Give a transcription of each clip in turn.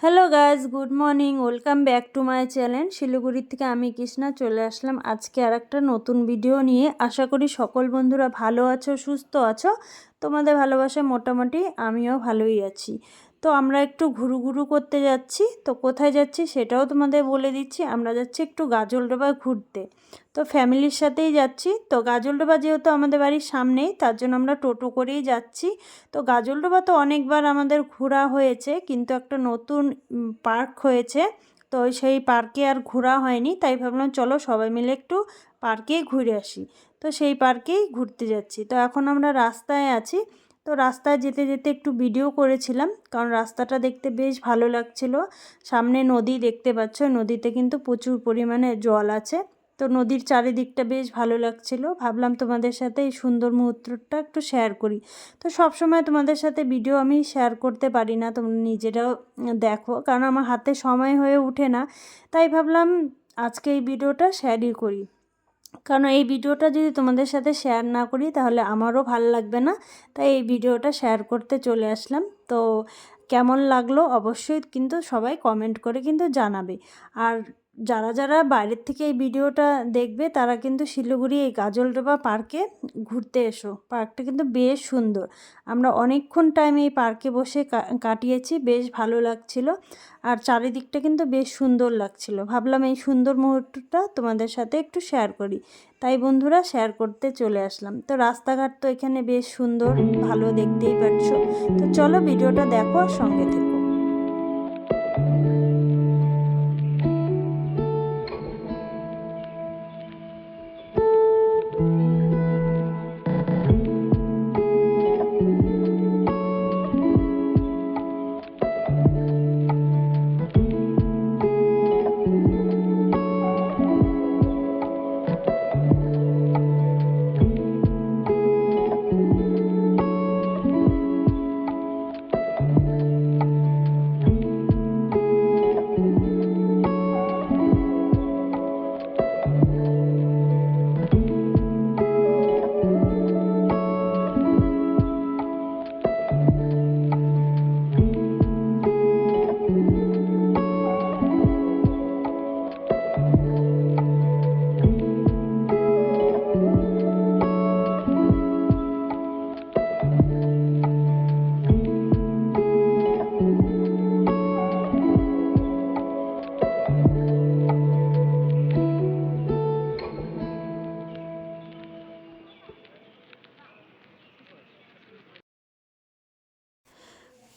Hello guys, good morning. Welcome back to my channel. শিলিগুড়ির থেকে আমি কৃষ্ণা চলে আসলাম আজকে আর একটা নতুন ভিডিও নিয়ে। আশা করি সকল বন্ধুরা ভালো আছো, সুস্থ আছো। তোমাদের ভালোবাসায় মোটামুটি আমিও ভালোই আছি। তো আমরা একটু ঘুরু করতে যাচ্ছি। তো কোথায় যাচ্ছি সেটাও তোমাদের বলে দিচ্ছি। আমরা যাচ্ছি একটু গাজলডোবা ঘুরতে। তো ফ্যামিলির সাথেই যাচ্ছি। তো গাজলডোবা যেহেতু আমাদের বাড়ির সামনেই, তার জন্য আমরা টোটো করেই যাচ্ছি। তো গাজলডোবা তো অনেকবার আমাদের ঘোরা হয়েছে, কিন্তু একটা নতুন পার্ক হয়েছে। তো সেই পার্কে আর ঘোরা হয়নি, তাই ভাবলাম চলো সবাই মিলে একটু পার্কেই ঘুরে আসি। তো সেই পার্কেই ঘুরতে যাচ্ছি। তো এখন আমরা রাস্তায় আছি। তো রাস্তায় যেতে যেতে একটু ভিডিও করেছিলাম, কারণ রাস্তাটা দেখতে বেশ ভালো লাগছিল। সামনে নদী দেখতে পাচ্ছ, নদীতে কিন্তু প্রচুর পরিমাণে জল আছে। তো নদীর চারিদিকটা বেশ ভালো লাগছিল। ভাবলাম তোমাদের সাথে এই সুন্দর মুহূর্তটা একটু শেয়ার করি। তো সব সময় তোমাদের সাথে ভিডিও আমি শেয়ার করতে পারি না, তোমরা নিজেরাও দেখো, কারণ আমার হাতে সময় হয়ে ওঠে না। তাই ভাবলাম আজকে এই ভিডিওটা শেয়ারই করি, কারণ এই ভিডিওটা যদি তোমাদের সাথে শেয়ার না করি তাহলে আমারও ভালো লাগবে না। তাই এই ভিডিওটা শেয়ার করতে চলে আসলাম। তো কেমন লাগলো অবশ্যই কিন্তু সবাই কমেন্ট করে কিন্তু জানাবে। আর যারা যারা বাইরের থেকে এই ভিডিওটা দেখবে তারা কিন্তু শিলিগুড়ি এই গাজলডোবা পার্কে ঘুরতে এসো। পার্কটা কিন্তু বেশ সুন্দর। আমরা অনেকক্ষণ টাইম এই পার্কে বসে কাটিয়েছি, বেশ ভালো লাগছিল। আর চারিদিকটা কিন্তু বেশ সুন্দর লাগছিল। ভাবলাম এই সুন্দর মুহূর্তটা তোমাদের সাথে একটু শেয়ার করি, তাই বন্ধুরা শেয়ার করতে চলে আসলাম। তো রাস্তাঘাট তো এখানে বেশ সুন্দর, ভালো, দেখতেই পাচ্ছ। তো চলো ভিডিওটা দেখো আর সঙ্গে থেকো।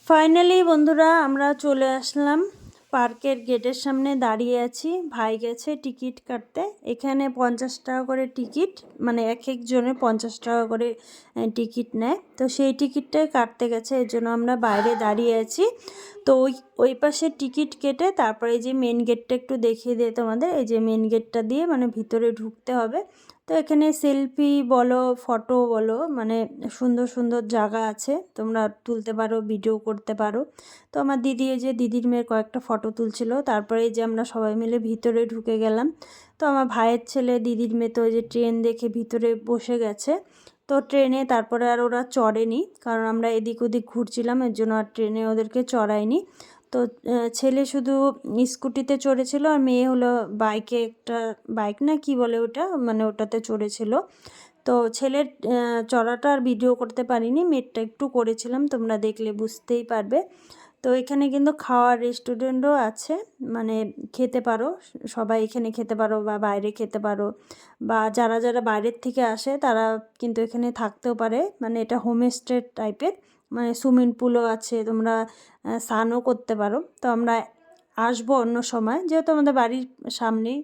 ফাইনালি বন্ধুরা আমরা চলে আসলাম। পার্কের গেটের সামনে দাঁড়িয়ে আছি। ভাই গেছে টিকিট কাটতে। এখানে 50 টাকা করে টিকিট, মানে এক একজনের 50 টাকা করে টিকিট নেয়। তো সেই টিকিটটাই কাটতে গেছে, এর জন্য আমরা বাইরে দাঁড়িয়ে আছি। তো ওই পাশে টিকিট কেটে তারপরে এই যে মেন গেটটা একটু দেখিয়ে দিয়ে তোমাদের, এই যে মেন গেটটা দিয়ে মানে ভিতরে ঢুকতে হবে। তো এখানে সেলফি বলো, ফটো বলো, মানে সুন্দর সুন্দর জায়গা আছে, তোমরা তুলতে পারো, ভিডিও করতে পারো। তো আমার দিদি, এই যে দিদির মেয়ের কয়েকটা ফটো তুলছিল। তারপরে এই যে আমরা সবাই মিলে ভিতরে ঢুকে গেলাম। তো আমার ভাইয়ের ছেলে, দিদির মেয়ে তো ওই যে ট্রেন দেখে ভিতরে বসে গেছে। তো ট্রেনে তারপরে আর ওরা চড়েনি, কারণ আমরা এদিক ওদিক ঘুরছিলাম, এর জন্য আর ট্রেনে ওদেরকে চড়ায়নি। তো ছেলে শুধু স্কুটিতে চড়েছিল, আর মেয়ে হলো বাইকে, একটা বাইক না কি বলে ওটা, মানে ওটাতে চড়েছিল। তো ছেলের চড়াটা আর ভিডিও করতে পারিনি, মেয়েরটা একটু করেছিলাম, তোমরা দেখলে বুঝতেই পারবে। তো এখানে কিন্তু খাওয়ার রেস্টুরেন্টও আছে, মানে খেতে পারো, সবাই এখানে খেতে পারো বা বাইরে খেতে পারো, বা যারা যারা বাইরের থেকে আসে তারা কিন্তু এখানে থাকতেও পারে। মানে এটা হোমস্টে টাইপের, মানে সুইমিং পুলও আছে, তোমরা স্নানও করতে পারো। তো আমরা আসবো অন্য সময়, যেহেতু আমাদের বাড়ির সামনেই,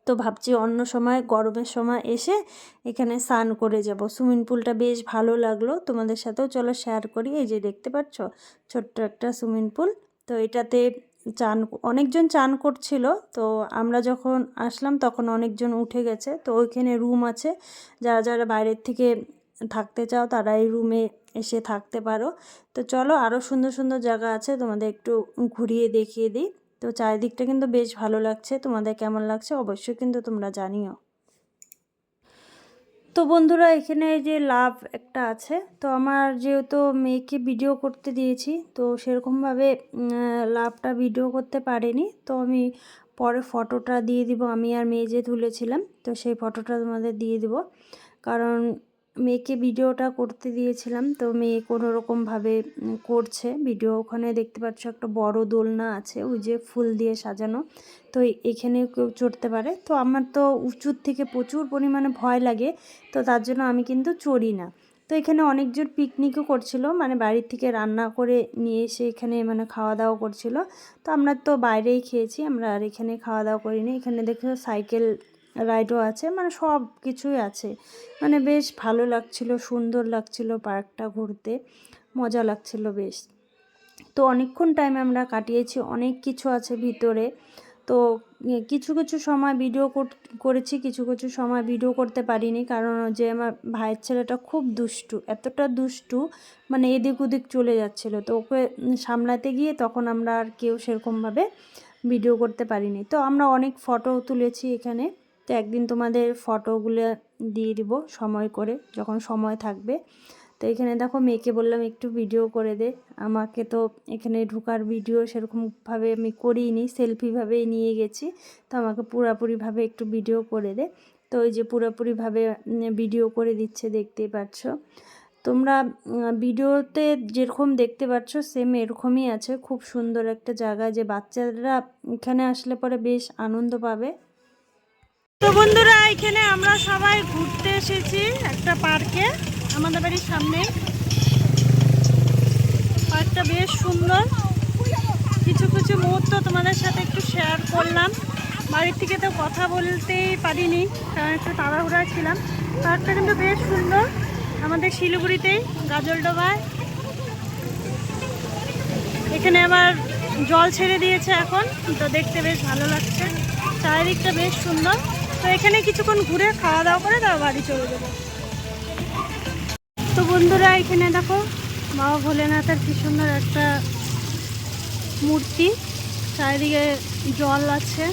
তো ভাবছি অন্য সময় গরমের সময় এসে এখানে স্নান করে যাব। সুইমিং পুলটা বেশ ভালো লাগলো, তোমাদের সাথেও চলো শেয়ার করি। এই যে দেখতে পাচ্ছ ছোট্ট একটা সুইমিং পুল। তো এটাতে অনেকজন চান করছিল। তো আমরা যখন আসলাম তখন অনেকজন উঠে গেছে। তো ওইখানে রুম আছে, যারা যারা বাইরের থেকে থাকতে চাও তারা এই রুমে এসে থাকতে পারো। তো চলো আরও সুন্দর সুন্দর জায়গা আছে, তোমাদের একটু ঘুরিয়ে দেখিয়ে দিই। তো চারিদিকটা কিন্তু বেশ ভালো লাগছে। তোমাদের কেমন লাগছে অবশ্যই কিন্তু তোমরা জানিও। তো বন্ধুরা এখানে এই যে লাভ একটা আছে, তো আমার যেহেতু মেয়েকে ভিডিও করতে দিয়েছি তো সেরকমভাবে লাভটা ভিডিও করতে পারিনি, তো আমি পরে ফটোটা দিয়ে দিব। আমি আর মেয়ে যে তুলেছিলাম তো সেই ফটোটা তোমাদের দিয়ে দিব, কারণ মেয়েকে ভিডিওটা করতে দিয়েছিলাম তো মেয়ে কোনো রকমভাবে করছে ভিডিও। ওখানে দেখতে পাচ্ছ একটা বড় দোলনা আছে ওই যে ফুল দিয়ে সাজানো, তো এখানে কেউ চড়তে পারে। তো আমার তো উঁচুর থেকে প্রচুর পরিমাণে ভয় লাগে, তো তার জন্য আমি কিন্তু চড়ি না। তো এখানে অনেকজন পিকনিকও করছিল, মানে বাড়ির থেকে রান্না করে নিয়ে এসে এখানে মানে খাওয়া দাওয়া করছিল। তো আমরা তো বাইরেই খেয়েছি, আমরা আর এখানে খাওয়া দাওয়া করিনি। এখানে দেখো সাইকেল রাইডও আছে, মানে সব কিছুই আছে, মানে বেশ ভালো লাগছিল, সুন্দর লাগছিল পার্কটা ঘুরতে, মজা লাগছিল বেশ। তো অনেকক্ষণ টাইম আমরা কাটিয়েছি, অনেক কিছু আছে ভিতরে। তো কিছু কিছু সময় ভিডিও করেছি, কিছু কিছু সময় ভিডিও করতে পারিনি, কারণ যে আমার ভাইয়ের ছেলেটা খুব দুষ্টু, এতটা দুষ্টু মানে এদিক ওদিক চলে যাচ্ছিল, তো ওকে সামলাতে গিয়ে তখন আমরা আর কেউ সেরকমভাবে ভিডিও করতে পারিনি। তো আমরা অনেক ফটো তুলেছি এখানে, তো একদিন তোমাদের ফটোগুলো দিয়ে দিব সময় করে, যখন সময় থাকবে। তো এখানে দেখো মেয়েকে বললাম একটু ভিডিও করে দে, আমাকে তো এখানে ঢোকার ভিডিও সেরকমভাবে আমি করিনি, সেলফিভাবেই নিয়ে গেছি, তো আমাকে পুরোপুরিভাবে একটু ভিডিও করে দে। তো ওই যে পুরোপুরিভাবে ভিডিও করে দিচ্ছে, দেখতেই পাচ্ছ তোমরা। ভিডিওতে যেরকম দেখতে পাচ্ছ সেম এরকমই আছে, খুব সুন্দর একটা জায়গা, যে বাচ্চারা এখানে আসলে পরে বেশ আনন্দ পাবে। তো বন্ধুরা এখানে আমরা সবাই ঘুরতে এসেছি একটা পার্কে, আমাদের বাড়ির সামনে। পার্কটা বেশ সুন্দর, কিছু কিছু মুহূর্ত তোমাদের সাথে একটু শেয়ার করলাম। বাড়ির থেকে তো কথা বলতেই পারিনি, কারণ একটু তাড়াহুড়া ছিলাম। পার্কটা কিন্তু বেশ সুন্দর, আমাদের শিলিগুড়িতেই গাজলডোবায়। এখানে আবার জল ছেড়ে দিয়েছে এখন, তো দেখতে বেশ ভালো লাগছে, চারিদিকটা বেশ সুন্দর। তো এখানে কিছুক্ষণ ঘুরে খাওয়া দাওয়া করে তারপর বাড়ি চলে যাবো। তো বন্ধুরা এখানে দেখো বাবা ভোলেনাথের কি সুন্দর একটা মূর্তি, চারিদিকে জল আছে,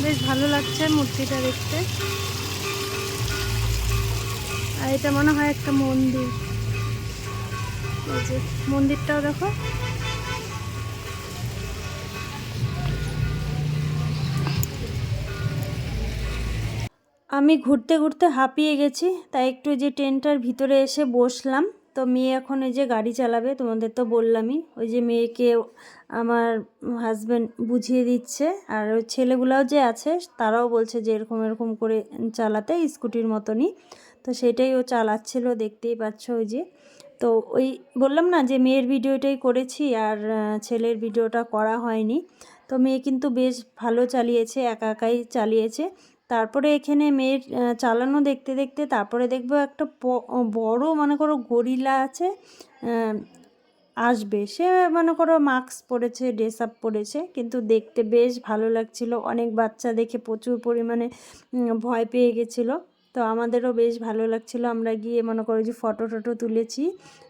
বেশ ভালো লাগছে মূর্তিটা দেখতে। আর এটা মনে হয় একটা মন্দির, এই যে মন্দিরটাও দেখো। আমি ঘুরতে ঘুরতে হাঁপিয়ে গেছি, তাই একটু যে টেন্টটার ভিতরে এসে বসলাম। তো মেয়ে এখন ওই যে গাড়ি চালাবে, তোমাদের তো বললামই, ওই যে মেয়েকে আমার হাজব্যান্ড বুঝিয়ে দিচ্ছে, আর ওই ছেলেগুলাও যে আছে তারাও বলছে যে এরকম এরকম করে চালাতে, স্কুটির মতনই। তো সেটাই ও চালাচ্ছিল, দেখতেই পাচ্ছ ওই যে। তো ওই বললাম না যে মেয়ের ভিডিওটাই করেছি, আর ছেলের ভিডিওটা করা হয়নি। তো মেয়ে কিন্তু বেশ ভালো চালিয়েছে, একা একাই চালিয়েছে। তারপরে এখানে মেয়ের চালানো দেখতে দেখতে তারপরে দেখবো একটা বড় মনে করো গরিলা আছে, আসবে। সে মনে করো মাস্ক পরেছে, ড্রেস আপ পরেছে, কিন্তু দেখতে বেশ ভালো লাগছিল। অনেক বাচ্চা দেখে প্রচুর পরিমাণে ভয় পেয়ে গেছিলো, তো আমাদেরও বেশ ভালো লাগছিল। আমরা গিয়ে মনে করো যে ফটো টটো তুলেছি।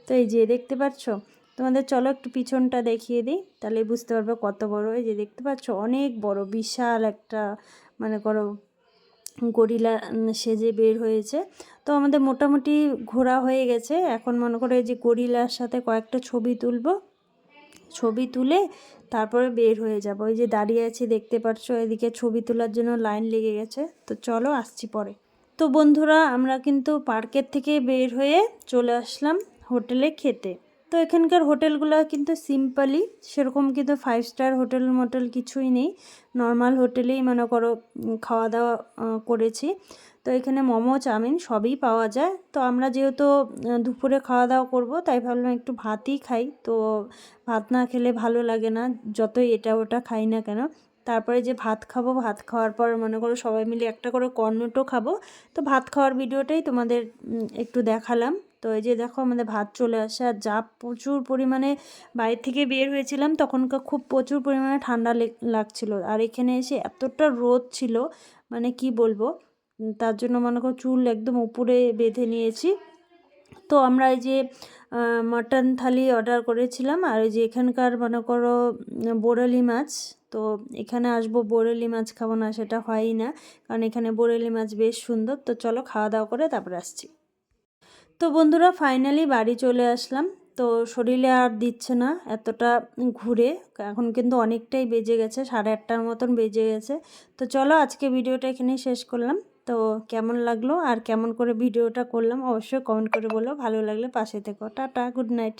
তো এই যে দেখতে পাচ্ছ, তোমাদের চলো একটু পিছনটা দেখিয়ে দিই, তাহলে বুঝতে পারবে কত বড়। এই যে দেখতে পাচ্ছ অনেক বড়, বিশাল একটা মনে করো গরিলা সেজে বের হয়েছে। তো আমাদের মোটামুটি ঘোরা হয়ে গেছে, এখন মনে করে যে গরিলার সাথে কয়েকটা ছবি তুলবো, ছবি তুলে তারপরে বের হয়ে যাব। ওই যে দাঁড়িয়ে আছি দেখতে পাচ্ছ, এদিকে ছবি তোলার জন্য লাইন লেগে গেছে। তো চলো আসছি পরে। তো বন্ধুরা আমরা কিন্তু পার্কের থেকে বের হয়ে চলে আসলাম হোটেলে খেতে। তো এখানকার হোটেলগুলো কিন্তু সিম্পলই, সেরকম কিন্তু 5 স্টার হোটেল মোটেল কিছুই নেই, নর্মাল হোটেলেই মনে করো খাওয়া দাওয়া করেছি। তো এখানে মোমো চাউমিন সবই পাওয়া যায়। তো আমরা যেহেতু দুপুরে খাওয়া দাওয়া করব, তাই ভাবলাম একটু ভাতই খাই। তো ভাত না খেলে ভালো লাগে না, যতই এটা ওটা খাই না কেন। তারপরে যে ভাত খাবো, ভাত খাওয়ার পর মনে করো সবাই মিলে একটা করে কর্নেটো খাবো। তো ভাত খাওয়ার ভিডিওটাই তোমাদের একটু দেখালাম। তো এই যে দেখো আমাদের ভাত চলে আসে, আর যা প্রচুর পরিমাণে বাইরে থেকে বের হয়েছিলাম তখনকার খুব প্রচুর পরিমাণে ঠান্ডা লাগছিল, আর এখানে এসে এতটা রোদ ছিল মানে কি বলবো। তার জন্য মনে করো চুল একদম উপরে বেঁধে নিয়েছি, তো আমরা এই যে মাটন থালি অর্ডার করেছিলাম, আর এই যে এখানকার মনে করো বোরেলি মাছ, তো এখানে আসবো বোরেলি মাছ খাবো না সেটা হয়ই না, কারণ এখানে বোরেলি মাছ বেশ সুন্দর। তো চলো খাওয়া দাওয়া করে তারপরে আসছি। তো বন্ধুরা ফাইনালি বাড়ি চলে আসলাম। তো শরীরে আর দিচ্ছে না এতটা ঘুরে, এখন কিন্তু অনেকটাই বেজে গেছে, 8:30টার মতন বেজে গেছে। তো চলো আজকে ভিডিওটা এখানেই শেষ করলাম। তো কেমন লাগলো আর কেমন করে ভিডিওটা করলাম অবশ্যই কমেন্ট করে বলো, ভালো লাগলে পাশে থেকো। Tata, good night.